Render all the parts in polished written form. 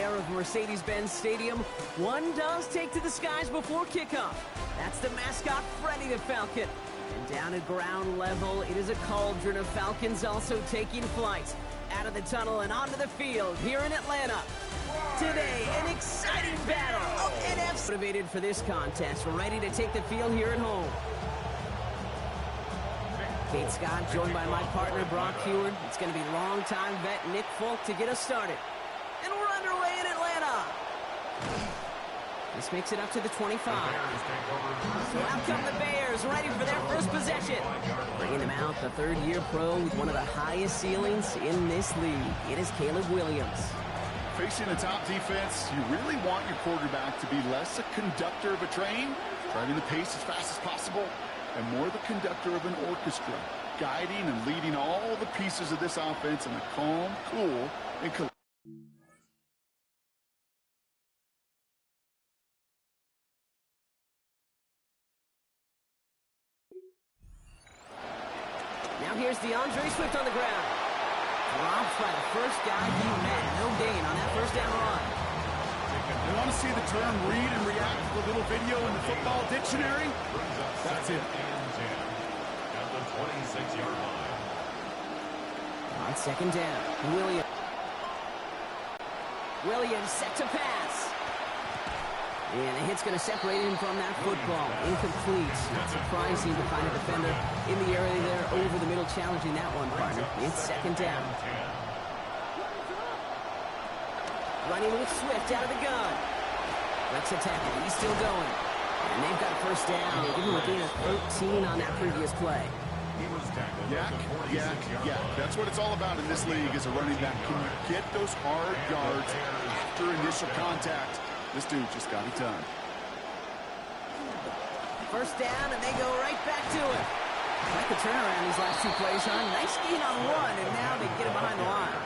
Of Mercedes-Benz Stadium, one does take to the skies before kickoff. That's the mascot, Freddy the Falcon. And down at ground level, it is a cauldron of Falcons also taking flight out of the tunnel and onto the field here in Atlanta. Today, an exciting battle of NFC. Motivated for this contest, we're ready to take the field here at home. Kate Scott joined by my partner, Brock Heward. It's going to be longtime vet Nick Folk to get us started. And we're underway in Atlanta. This makes it up to the 25. So out come the Bears, ready for their first possession. Bringing them out, the third-year pro with one of the highest ceilings in this league. It is Caleb Williams. Facing a top defense, you really want your quarterback to be less a conductor of a train, driving the pace as fast as possible, and more the conductor of an orchestra, guiding and leading all the pieces of this offense in a calm, cool, and collected. Now here's DeAndre Swift on the ground. Dropped by the first guy he met. No gain on that first down run. You want to see the term read and react to the little video in the football dictionary? That's it. At the 26-yard line. On second down, Williams set to pass. And the hit's going to separate him from that football. Incomplete. Not surprising to find a defender in the area there over the middle, challenging that one, partner. It's second down. Running with Swift out of the gun. Let's attack it. He's still going. And they've got a first down. They give him a gain of 13 on that previous play. Yeah. That's what it's all about in this league as a running back. Can you get those hard yards after initial contact? This dude just got it done. First down, and they go right back to it. Like the turnaround these last two plays, huh? Nice gain on one, and now they get him behind the line.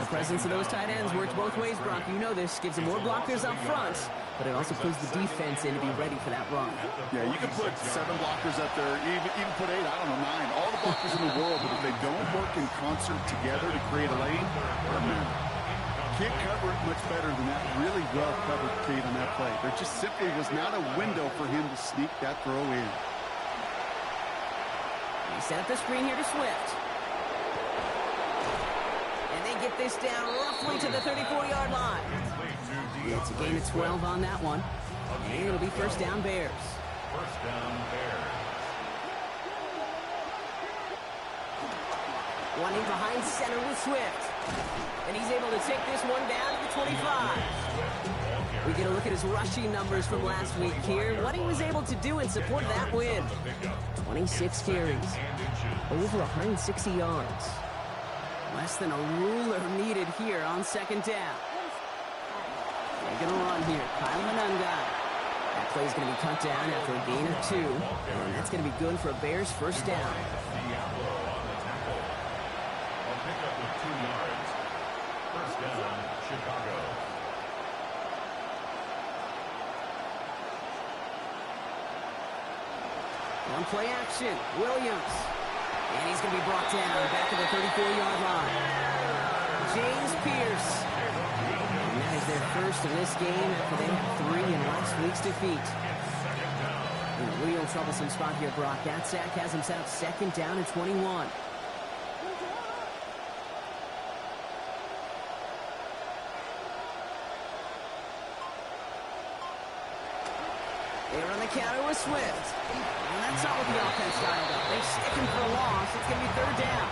The presence of those tight ends works both ways, Brock. You know this. Gives them more blockers up front, but it also puts the defense in to be ready for that run. Yeah, you can put 7 blockers up there, even put 8, I don't know, 9. All the blockers in the world, but if they don't work in concert together to create a lane, can't cover it much better than that really well-covered Kate on that play. There just simply was not a window for him to sneak that throw in. He set up the screen here to Swift. And they get this down roughly to the 34-yard line. It's a gain of 12 on that one. And it'll be first down Bears. First down Bears. Running behind center with Swift. And he's able to take this one down to the 25. We get a look at his rushing numbers from last week here. What he was able to do in support of that win. 26 carries. Over 160 yards. Less than a ruler needed here on second down. They're going to run here. Kyle Manungai. That play's going to be cut down after a gain of 2. And that's going to be good for a Bears first down. On play action, Williams. And he's going to be brought down back to the 34-yard line. James Pierce. And that is their first of this game after they had 3 in last week's defeat. In a real troublesome spot here, Brock. That sack has him set up second down and 21. They run the counter with Swift. And that's not what the offense dialed up. They stick him for a loss. It's going to be third down.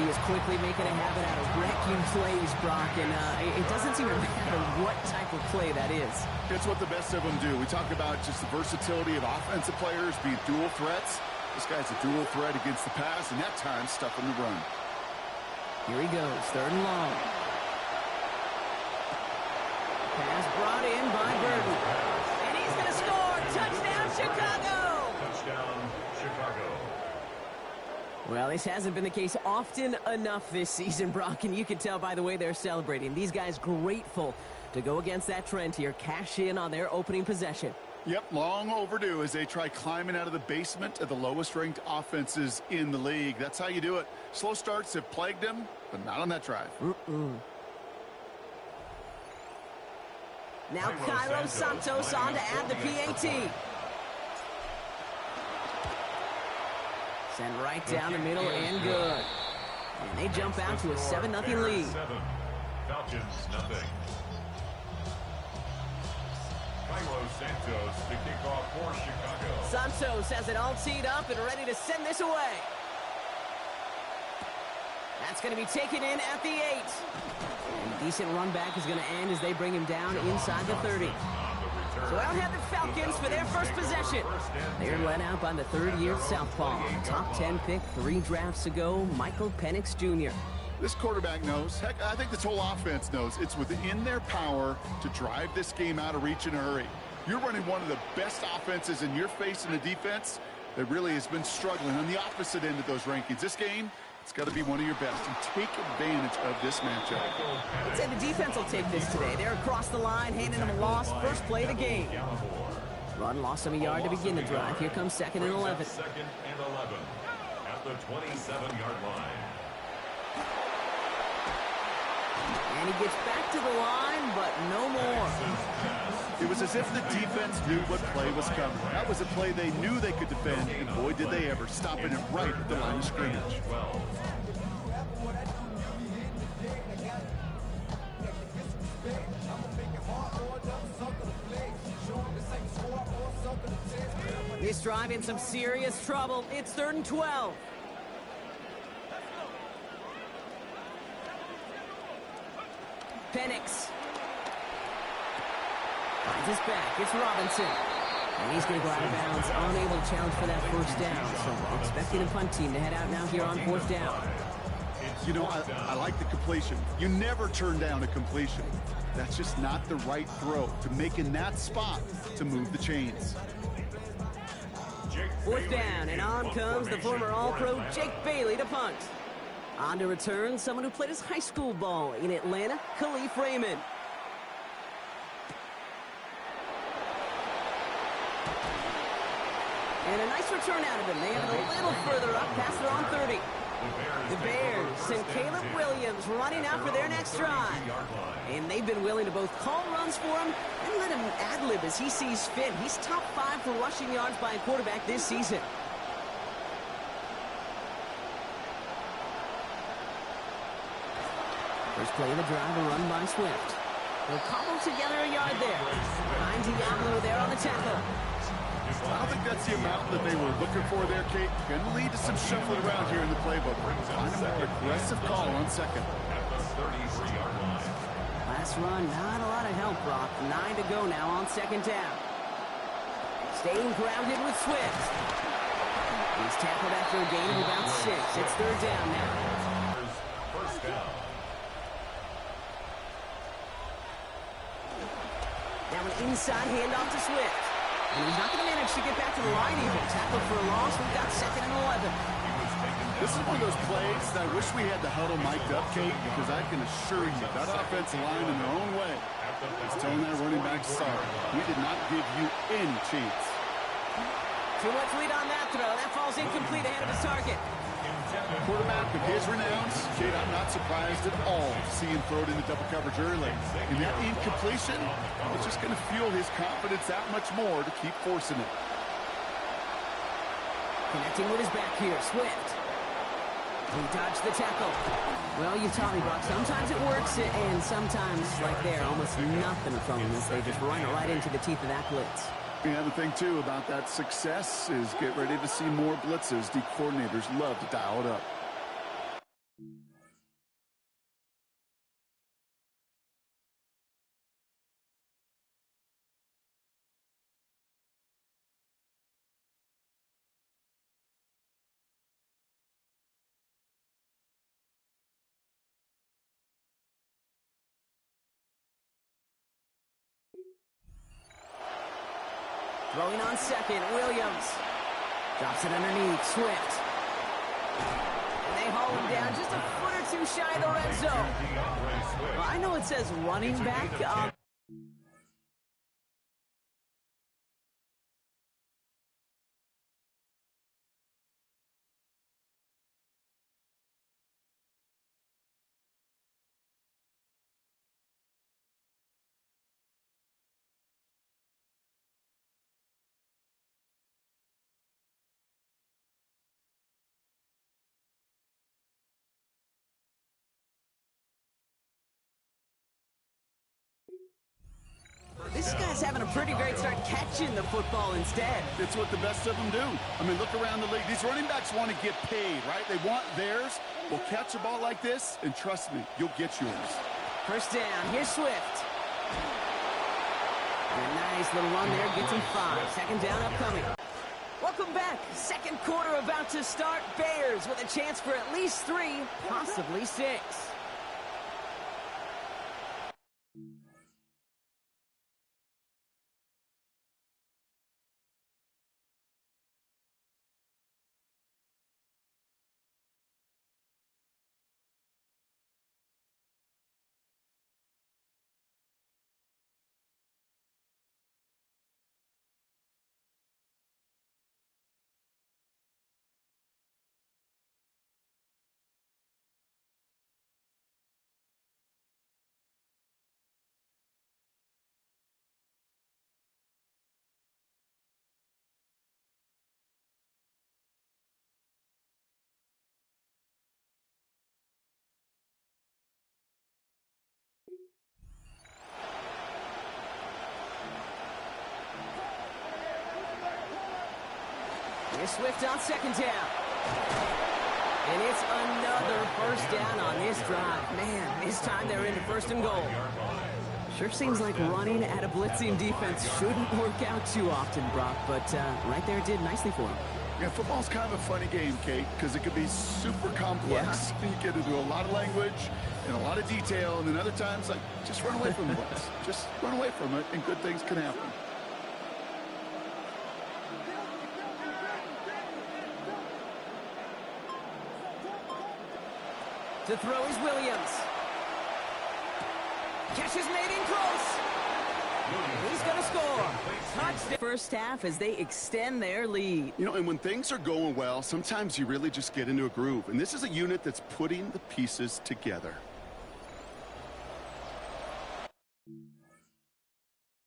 He is quickly making a habit out of wrecking plays, Brock, and it doesn't seem to matter what type of play that is. It's what the best of them do. We talk about just the versatility of offensive players being dual threats. This guy's a dual threat against the pass, and that time stuffing the run. Here he goes, third and long. Pass brought in by Burton. And he's going to score. Touchdown, Chicago! Touchdown, Chicago. Well, this hasn't been the case often enough this season, Brock, and you can tell by the way they're celebrating. These guys grateful to go against that trend here, cash in on their opening possession. Yep, long overdue as they try climbing out of the basement of the lowest-ranked offenses in the league. That's how you do it. Slow starts have plagued them, but not on that drive. Now Cairo Santos on to add the PAT. Sent right down the middle and good. And they jump out to a 7-0 lead. 7. Falcons, nothing. Cairo Santos to kick off for Chicago. Santos has it all teed up and ready to send this away. That's going to be taken in at the 8. And a decent run back is going to end as they bring him down inside the 30. So out have the Falcons for their first possession. They're led out by the third-year southpaw. Top 10 pick 3 drafts ago, Michael Penix Jr. This quarterback knows, heck, I think this whole offense knows, it's within their power to drive this game out of reach in a hurry. You're running one of the best offenses, and you're facing a defense that really has been struggling on the opposite end of those rankings. This game, it's got to be one of your best, and take advantage of this matchup. I'd say the defense will take this today. They're across the line, handing them a loss, first play of the game. Run lost him a yard to begin the drive. Here comes 2nd and 11. 2nd and 11 at the 27-yard line. And he gets back to the line, but no more. It was as if the defense knew what play was coming. That was a play they knew they could defend, and boy, did they ever, stopping it right at the line of scrimmage. This drive in some serious trouble. It's 3rd and 12. Penix finds his back. It's Robinson. And he's going to go out of bounds, unable to challenge for that first down. So expecting a punt team to head out now here on 4th down. You know, I like the completion. You never turn down a completion. That's just not the right throw to make in that spot to move the chains. 4th down, and on comes the former All-Pro Jake Bailey to punt. On to return, someone who played his high school ball in Atlanta, Khalif Raymond. And a nice return out of him. They have it a little further up, past their own 30. The Bears send Caleb Williams running out for their next drive. And they've been willing to both call runs for him and let him ad-lib as he sees fit. He's top 5 for rushing yards by a quarterback this season. First play of the drive, a run by Swift. They'll cobble together a yard there. Behind Diablo there on the tackle. I don't think that's the amount that they were looking for there, Kate. Going to lead to some shuffling around here in the playbook. Kind of more aggressive call on 2nd. Last run, not a lot of help, Brock. 9 to go now on 2nd down. Staying grounded with Swift. He's tackled after a gain of about 6. It's 3rd down now. First down. Now an inside handoff to Swift. And he's not going to manage to get back to the line even. Tackled for a loss. We've got 2nd and 11. This is one of those plays that I wish we had the huddle mic'd up, Kate, because I can assure you that offensive line in their own way is telling that running back, sorry, we did not give you any chance. Too much lead on that throw. That falls incomplete ahead of his target. Quarterback of his renounce, Kate, I'm not surprised at all to see him throw it into double coverage early. And that incompletion is just going to fuel his confidence that much more to keep forcing it. Connecting with his back here, Swift. He dodged the tackle. Well, you taught me, Brock. Sometimes it works, and sometimes, like there, almost nothing from them as they just run right into the teeth of that blitz. Yeah, the thing, too, about that success is get ready to see more blitzes. The coordinators love to dial it up. Throwing on 2nd, Williams. Drops it underneath, Swift. And they haul him down just a foot or 2 shy of the red zone. Well, I know it says running back. guy's having a pretty great start catching the football instead. It's what the best of them do. I mean, look around the league. These running backs want to get paid, right? They want theirs. Well, catch a ball like this, and trust me, you'll get yours. First down. Here's Swift. And a nice little run there. Gets him 5. Second down upcoming. Welcome back. Second quarter about to start. Bears with a chance for at least 3, possibly 6. Here's Swift on second down. And it's another first down on this drive. Man, this time they're into first and goal. Sure seems like running at a blitzing defense shouldn't work out too often, Brock, but right there it did nicely for him. Yeah, football's kind of a funny game, Kate, because it can be super complex. Yeah. You get into a lot of language and a lot of detail, and then other times, like, just run away from the blitz. Just run away from it, and good things can happen. To throw is Williams. Catch is made in close. He's going to score. Touchdown. First half as they extend their lead. You know, and when things are going well, sometimes you really just get into a groove. And this is a unit that's putting the pieces together.